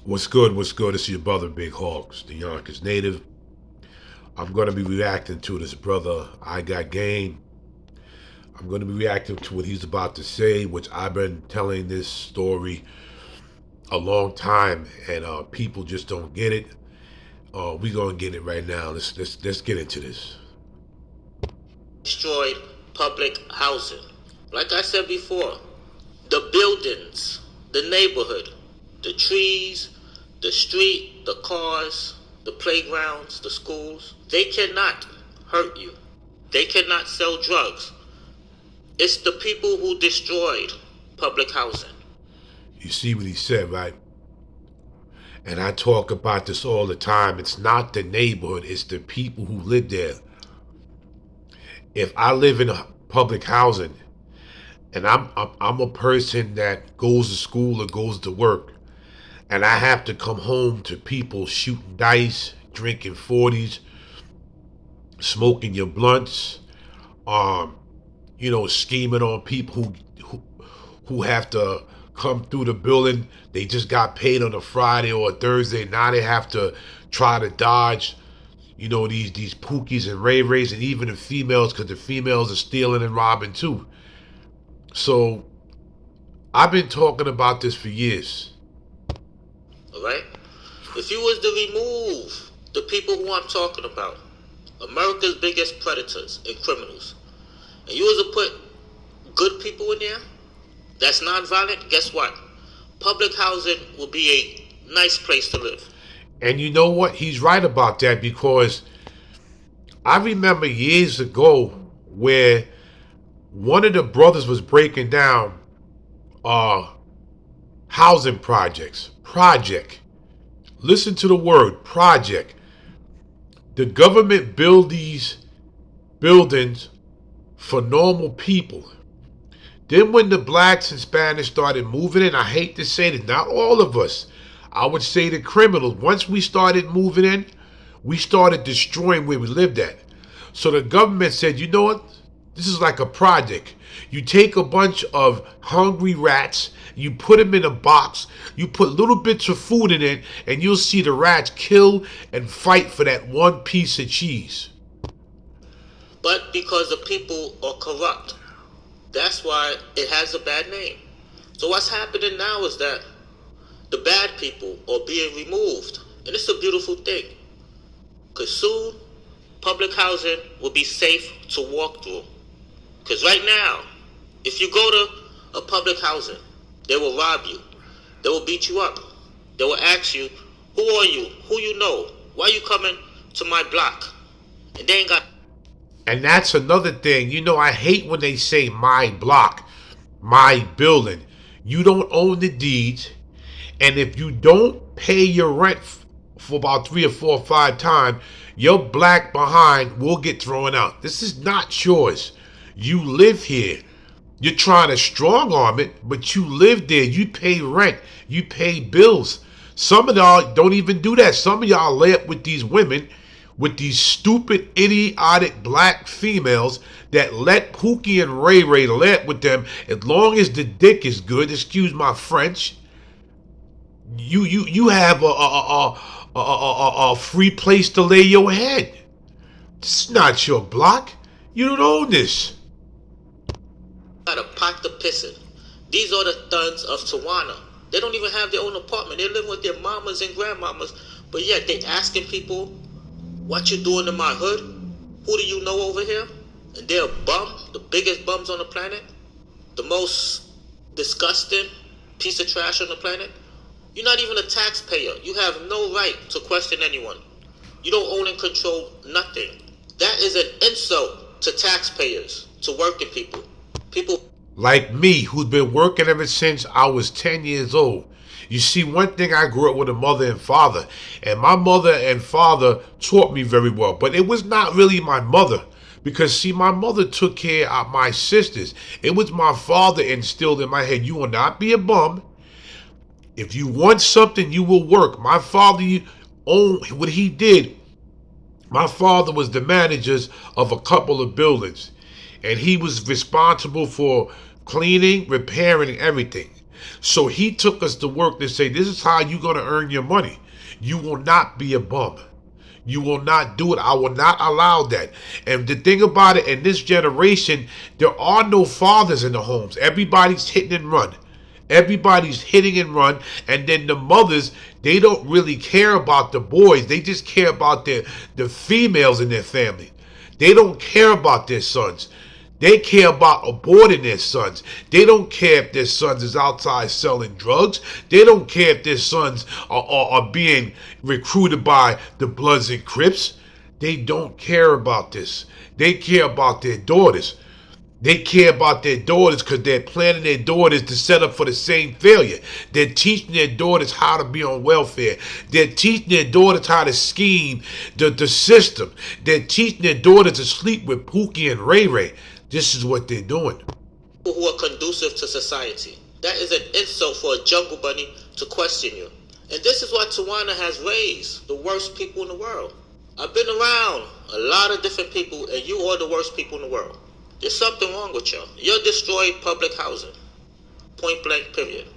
What's good? What's good? It's your brother Big Hawks, the Yonkers native. I'm going to be reacting to this brother, I Got Game. I'm going to be reacting to what he's about to say, which I've been telling this story a long time, and people just don't get it. We gonna get it right now. Let's get into this. Destroyed public housing. Like I said before, the buildings, the neighborhood, the trees, the street, the cars, the playgrounds, the schools, they cannot hurt you. They cannot sell drugs. It's the people who destroyed public housing. You see what he said, right? And I talk about this all the time. It's not the neighborhood, it's the people who live there. If I live in a public housing and I'm a person that goes to school or goes to work, and I have to come home to people shooting dice, drinking 40s, smoking your blunts, um, scheming on people who have to come through the building. They just got paid on a Friday or a Thursday. Now they have to try to dodge, these pookies and ray rays, and even the females, because the females are stealing and robbing too. So I've been talking about this for years. Alright? If you was to remove the people who I'm talking about, America's biggest predators and criminals, and you was to put good people in there that's non-violent, guess what? Public housing will be a nice place to live. And you know what? He's right about that, because I remember years ago where one of the brothers was breaking down uh housing projects. Project. Listen to the word project. The government build these buildings for normal people. Then when the blacks and Spanish started moving in, I hate to say that, not all of us, I would say the criminals, once we started moving in, we started destroying where we lived at. So the government said, you know what? This is like a project. You take a bunch of hungry rats, you put them in a box, you put little bits of food in it, and you'll see the rats kill and fight for that one piece of cheese. But because the people are corrupt, that's why it has a bad name. So what's happening now is that the bad people are being removed. And it's a beautiful thing. Because soon, public housing will be safe to walk through. Because right now, if you go to a public housing, they will rob you. They will beat you up. They will ask you, who are you? Who you know? Why you coming to my block? And they ain't got... And that's another thing. I hate when they say my block, my building. You don't own the deeds. And if you don't pay your rent for about 3 or 4 or 5 times, your black behind will get thrown out. This is not yours. You live here. You're trying to strong arm it, but you live there. You pay rent. You pay bills. Some of y'all don't even do that. Some of y'all lay up with these women, with these stupid, idiotic black females that let Pookie and Ray Ray lay up with them as long as the dick is good. Excuse my French. You have a free place to lay your head. This is not your block. You don't own this. Got a pot to piss in. These are the thuns of Tawana. They don't even have their own apartment. They live with their mamas and grandmamas, but yet they asking people, what you doing in my hood? Who do you know over here? And they're a bum, the biggest bums on the planet, the most disgusting piece of trash on the planet. You're not even a taxpayer. You have no right to question anyone. You don't own and control nothing. That is an insult to taxpayers, to working people. People like me, who's been working ever since I was 10 years old. You see, one thing, I grew up with a mother and father, and my mother and father taught me very well, but it was not really my mother, because see, my mother took care of my sisters. It was my father instilled in my head, you will not be a bum. If you want something, you will work. My father owned what he did. My father was the managers of a couple of buildings, and he was responsible for cleaning, repairing, everything. So he took us to work to say, this is how you're going to earn your money. You will not be a bum. You will not do it. I will not allow that. And the thing about it, in this generation, there are no fathers in the homes. Everybody's hitting and run. Everybody's hitting and run. And then the mothers, they don't really care about the boys. They just care about the females in their family. They don't care about their sons. They care about aborting their sons. They don't care if their sons is outside selling drugs. They don't care if their sons are being recruited by the Bloods and Crips. They don't care about this. They care about their daughters. They care about their daughters because they're planning their daughters to set up for the same failure. They're teaching their daughters how to be on welfare. They're teaching their daughters how to scheme the system. They're teaching their daughters to sleep with Pookie and Ray Ray. This is what they're doing. People who are conducive to society. That is an insult for a jungle bunny to question you. And this is what Tawana has raised the worst people in the world. I've been around a lot of different people, and you are the worst people in the world. There's something wrong with y'all. You're destroying public housing. Point blank, period.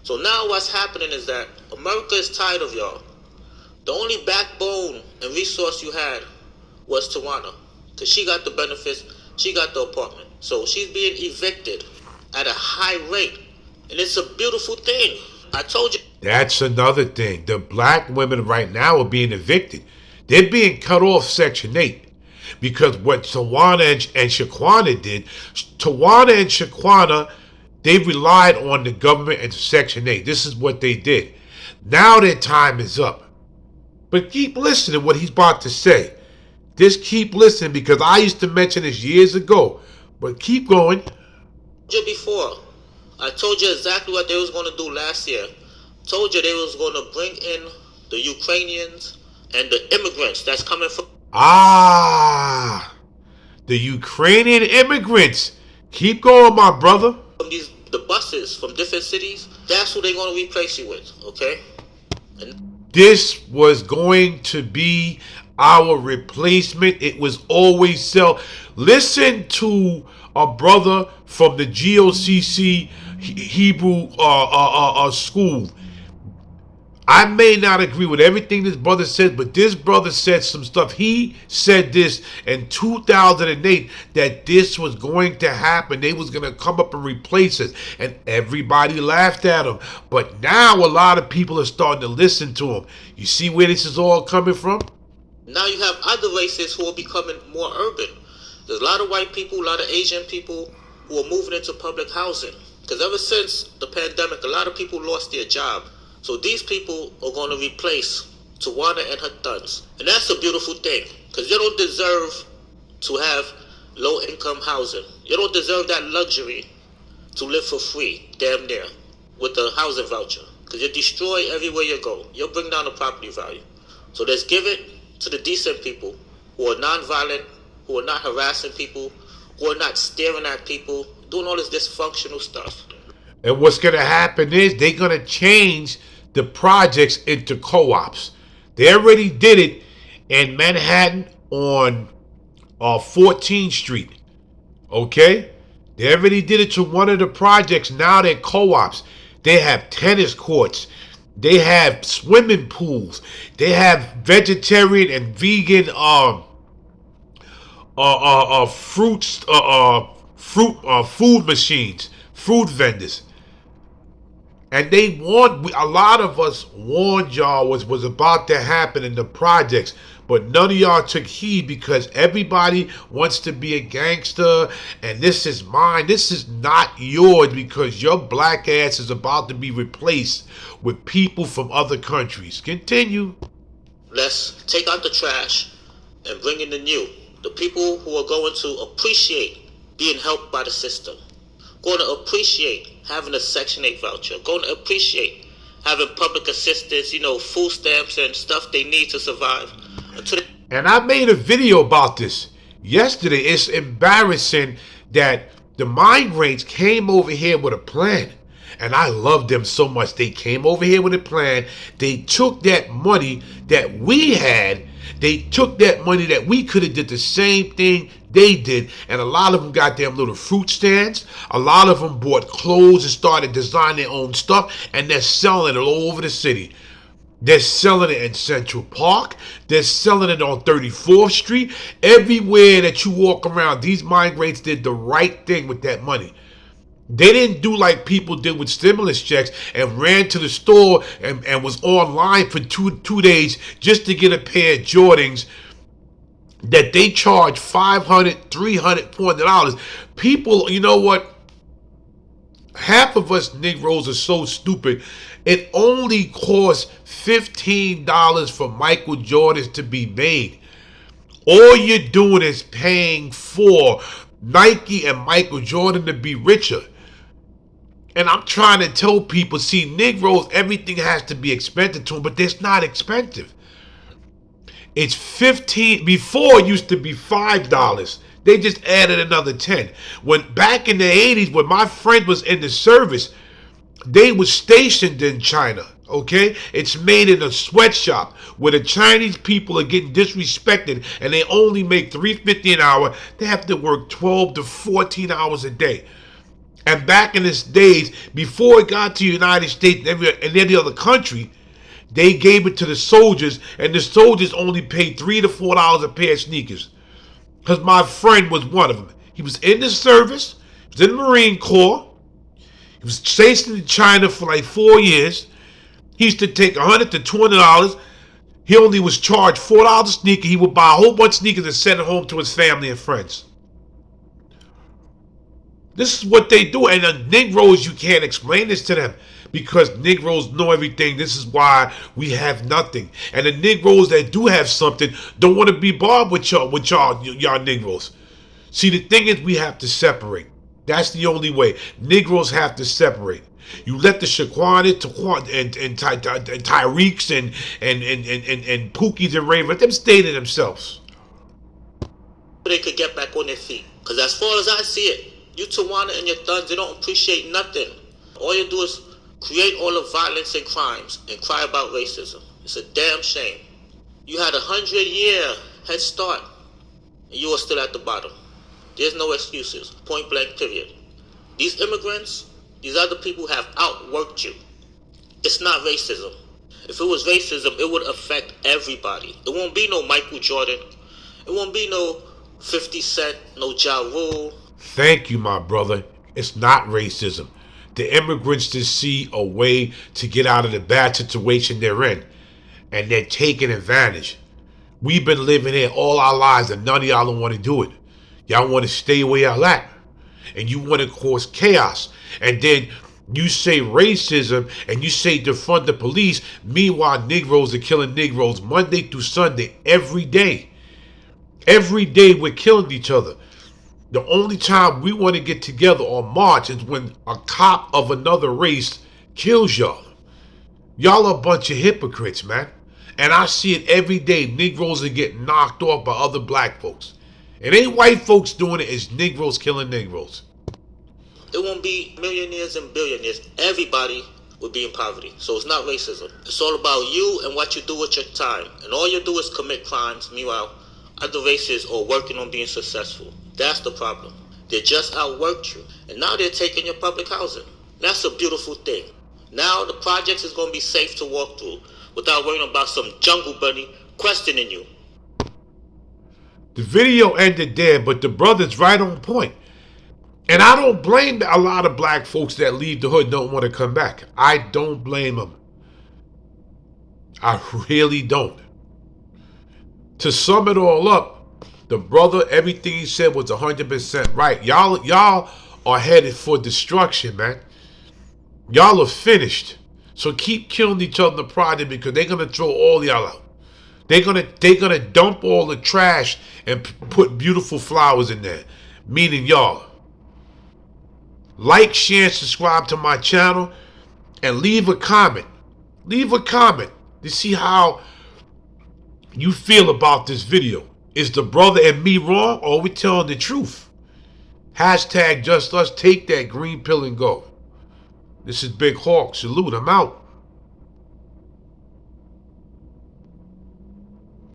So now what's happening is that America is tired of y'all. The only backbone and resource you had was Tawana. Because she got the benefits, she got the apartment. So she's being evicted at a high rate. And it's a beautiful thing. I told you. That's another thing. The black women right now are being evicted. They're being cut off Section 8. Because what Tawana and Shaquana did, Tawana and Shaquana, they relied on the government and Section 8. This is what they did. Now their time is up. But keep listening to what he's about to say. Just keep listening, because I used to mention this years ago. But keep going. Before, I told you exactly what they was going to do last year. Told you they was going to bring in the Ukrainians and the immigrants that's coming from... The Ukrainian immigrants. Keep going, my brother. From the buses from different cities, that's who they're going to replace you with, okay? This was going to be our replacement. It was always so. Listen to a brother from the GOCC Hebrew school. I may not agree with everything this brother said, but this brother said some stuff. He said this in 2008, that this was going to happen. They was going to come up and replace us. And everybody laughed at him. But now a lot of people are starting to listen to him. You see where this is all coming from? Now you have other races who are becoming more urban. There's a lot of white people, a lot of Asian people who are moving into public housing. Because ever since the pandemic, a lot of people lost their job. So these people are going to replace Tawana and her thuns. And that's a beautiful thing, because you don't deserve to have low-income housing. You don't deserve that luxury to live for free, damn near, with a housing voucher. Because you destroy everywhere you go. You'll bring down the property value. So let's give it to the decent people who are non-violent, who are not harassing people, who are not staring at people, doing all this dysfunctional stuff. And what's going to happen is they're going to change the projects into co-ops. They already did it in Manhattan on 14th Street. Okay? They already did it to one of the projects. Now they're co-ops. They have tennis courts. They have swimming pools. They have vegetarian and vegan food machines, food vendors. And they warned, a lot of us warned y'all was about to happen in the projects, but none of y'all took heed, because everybody wants to be a gangster, and this is mine. This is not yours, because your black ass is about to be replaced with people from other countries. Continue. Let's take out the trash and bring in the new. The people who are going to appreciate being helped by the system. Going to appreciate having a Section 8 voucher. Going to appreciate having public assistance, food stamps and stuff they need to survive. And I made a video about this yesterday. It's embarrassing that the migrants came over here with a plan. And I love them so much. They came over here with a plan. They took that money that we had They took that money that we could have did the same thing they did, and a lot of them got them little fruit stands. A lot of them bought clothes and started designing their own stuff, and they're selling it all over the city. They're selling it in Central Park. They're selling it on 34th Street. Everywhere that you walk around, these migrants did the right thing with that money. They didn't do like people did with stimulus checks and ran to the store and was online for two days just to get a pair of Jordans that they charge $500, $300, $400. People, you know what? Half of us Negroes are so stupid. It only costs $15 for Michael Jordans to be made. All you're doing is paying for Nike and Michael Jordan to be richer. And I'm trying to tell people, see, Negroes, everything has to be expensive to them, but it's not expensive. It's 15. Before it used to be $5. They just added another 10. When back in the 80s, when my friend was in the service, they was stationed in China. Okay, it's made in a sweatshop where the Chinese people are getting disrespected, and they only make $3.50 an hour. They have to work 12 to 14 hours a day. And back in these days, before it got to the United States and every other country, they gave it to the soldiers, and the soldiers only paid $3 to $4 a pair of sneakers. Because my friend was one of them. He was in the service, he was in the Marine Corps, he was stationed in China for like 4 years. He used to take $100 to $200. He only was charged $4 a sneaker. He would buy a whole bunch of sneakers and send it home to his family and friends. This is what they do. And the Negroes, you can't explain this to them because Negroes know everything. This is why we have nothing. And the Negroes that do have something don't want to be bothered with y'all Negroes. See, the thing is, we have to separate. That's the only way. Negroes have to separate. You let the Shaquanas and Tyreeks and Pookies and Ravens, let them stay to themselves. They could get back on their feet. Because as far as I see it, you Tawana and your thugs, they don't appreciate nothing. All you do is create all the violence and crimes and cry about racism. It's a damn shame. You had 100-year head start, and you are still at the bottom. There's no excuses. Point blank, period. These immigrants, these other people have outworked you. It's not racism. If it was racism, it would affect everybody. It won't be no Michael Jordan. It won't be no 50 Cent, no Ja Rule. Thank you, my brother. It's not racism. The immigrants just see a way to get out of the bad situation they're in, and they're taking advantage. We've been living here all our lives, and none of y'all don't want to do it. Y'all want to stay where y'all at, and you want to cause chaos. And then you say racism, and you say defund the police. Meanwhile, Negroes are killing Negroes Monday through Sunday, every day. Every day we're killing each other. The only time we want to get together on March is when a cop of another race kills y'all. Y'all are a bunch of hypocrites, man. And I see it every day. Negroes are getting knocked off by other black folks. It ain't white folks doing it, it's Negroes killing Negroes. It won't be millionaires and billionaires. Everybody will be in poverty. So it's not racism. It's all about you and what you do with your time. And all you do is commit crimes. Meanwhile, other races are working on being successful. That's the problem. They just outworked you. And now they're taking your public housing. That's a beautiful thing. Now the projects is going to be safe to walk through without worrying about some jungle bunny questioning you. The video ended there, but the brother's right on point. And I don't blame a lot of black folks that leave the hood don't want to come back. I don't blame them. I really don't. To sum it all up, the brother, everything he said was 100% right. Y'all are headed for destruction, man. Y'all are finished. So keep killing each other in the project because they're gonna throw all y'all out. They're gonna dump all the trash and put beautiful flowers in there. Meaning y'all. Like, share, and subscribe to my channel, and leave a comment. Leave a comment to see how you feel about this video. Is the brother and me wrong, or are we telling the truth? Hashtag just us. Take that green pill and go. This is Big Hawk. Salute. I'm out.